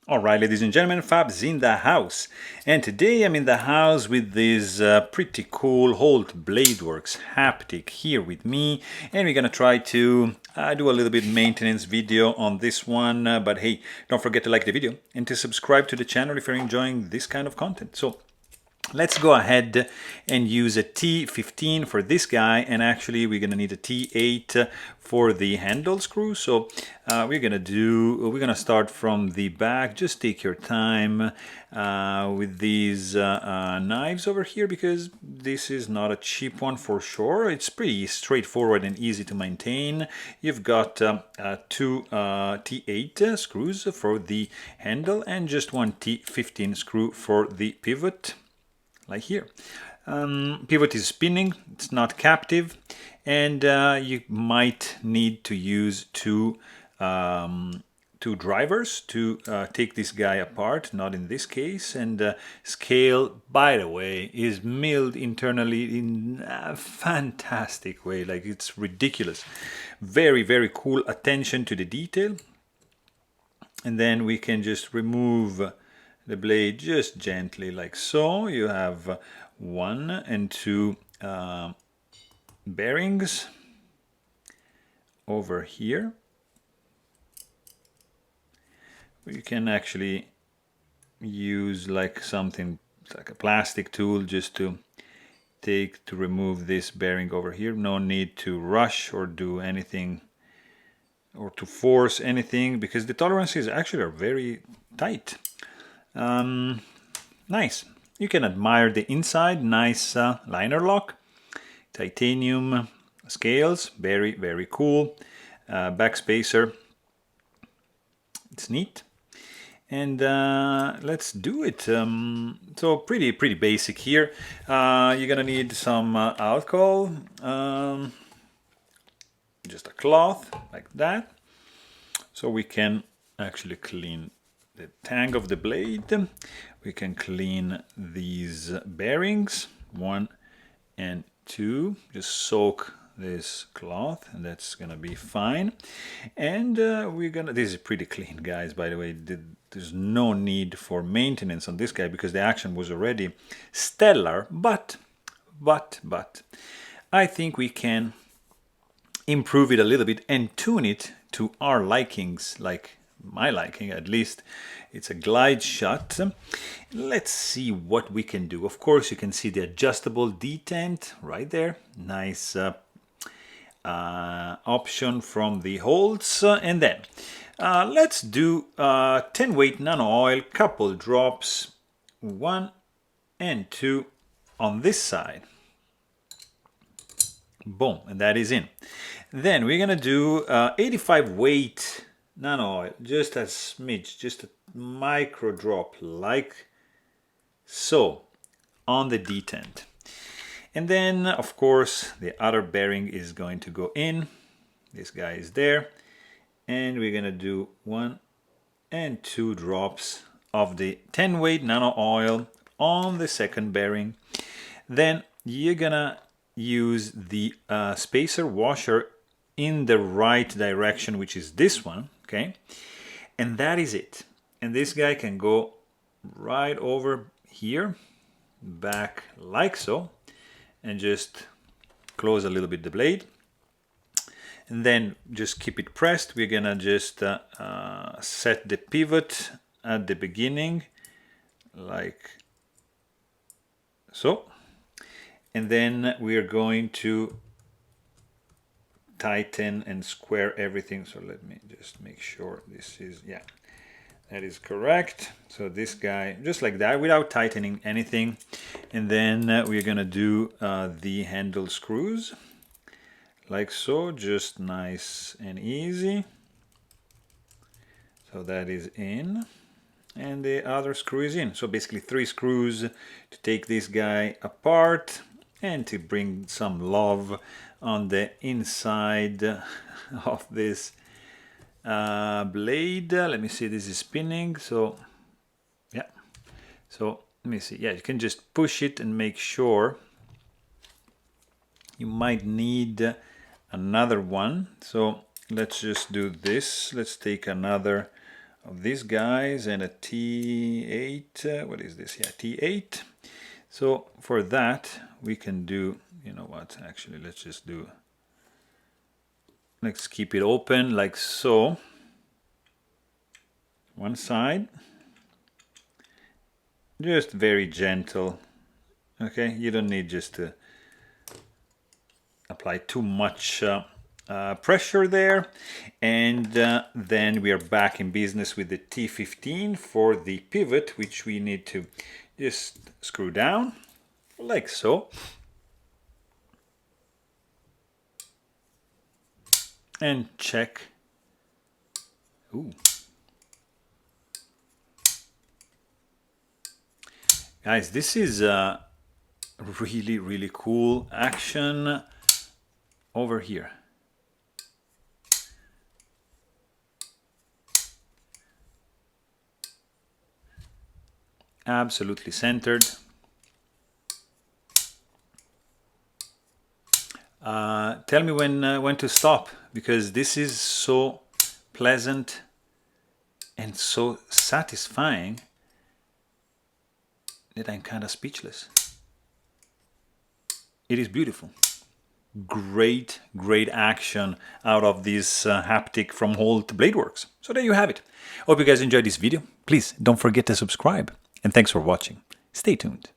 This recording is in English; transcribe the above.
Alright, ladies and gentlemen, Fab's in the house. And today I'm in the house with this pretty cool Holt Bladeworks Haptic here with me. And we're gonna try to do a little bit maintenance video on this one. But hey, don't forget to like the video and to subscribe to the channel if you're enjoying this kind of content. So let's go ahead and use a T15 for this guy, and actually we're gonna need a T8 for the handle screw. So we're gonna start from the back. Just take your time with these knives over here, because this is not a cheap one for sure. It's pretty straightforward and easy to maintain. You've got two T8 screws for the handle and just one T15 screw for the pivot, like here. Pivot is spinning, it's not captive, and you might need to use two drivers to take this guy apart, not in this case. And scale, by the way, is milled internally in a fantastic way, like it's ridiculous. Very, very cool attention to the detail. And then we can just remove the blade just gently, like so. You have 1 and 2 bearings over here. You can actually use like something like a plastic tool just to remove this bearing over here. No need to rush or do anything or to force anything, because the tolerances actually are very tight. Nice. You can admire the inside. Nice liner lock, titanium scales, very, very cool. Back spacer, it's neat. And let's do it. So pretty basic here. You're gonna need some alcohol, just a cloth like that, so we can actually clean the tang of the blade. We can clean these bearings 1 and 2. Just soak this cloth and that's gonna be fine. And this is pretty clean, guys, by the way. There's no need for maintenance on this guy because the action was already stellar. But I think we can improve it a little bit and tune it to our likings, like my liking at least. It's a glide shot. Let's see what we can do. Of course, you can see the adjustable detent right there. Nice option from the Holts. And then let's do 10 weight nano oil, couple drops, 1 and 2 on this side. Boom, and that is in. Then we're gonna do 85 weight nano oil, just a smidge, just a micro drop, like so, on the detent. And then, of course, the other bearing is going to go in. This guy is there. And we're gonna do 1 and 2 drops of the 10 weight nano oil on the second bearing. Then you're gonna use the spacer washer in the right direction, which is this one, okay? And that is it. And this guy can go right over here, back like so, and just close a little bit the blade. And then just keep it pressed. We're gonna just set the pivot at the beginning, like so. And then we are going to tighten and square everything. So let me just make sure this is, yeah, that is correct. So this guy, just like that, without tightening anything. And then we're gonna do the handle screws, like so, just nice and easy. So that is in, and the other screw is in. So basically 3 screws to take this guy apart and to bring some love on the inside of this blade. Let me see, this is spinning, so yeah. So let me see, yeah, you can just push it and make sure. You might need another one, so let's just do this. Let's take another of these guys and a T8. What is this? Yeah, T8. So for that we can do, you know what, actually let's keep it open like so. One side, just very gentle. Okay, you don't need just to apply too much pressure there. And then we are back in business with the T15 for the pivot, which we need to just screw down like so. And check. Ooh. Guys, this is really, really cool action over here. Absolutely centered. Tell me when to stop, because this is so pleasant and so satisfying that I'm kind of speechless. It is beautiful. Great, great action out of this haptic from Holt Bladeworks. So there you have it. Hope you guys enjoyed this video. Please don't forget to subscribe. And thanks for watching. Stay tuned.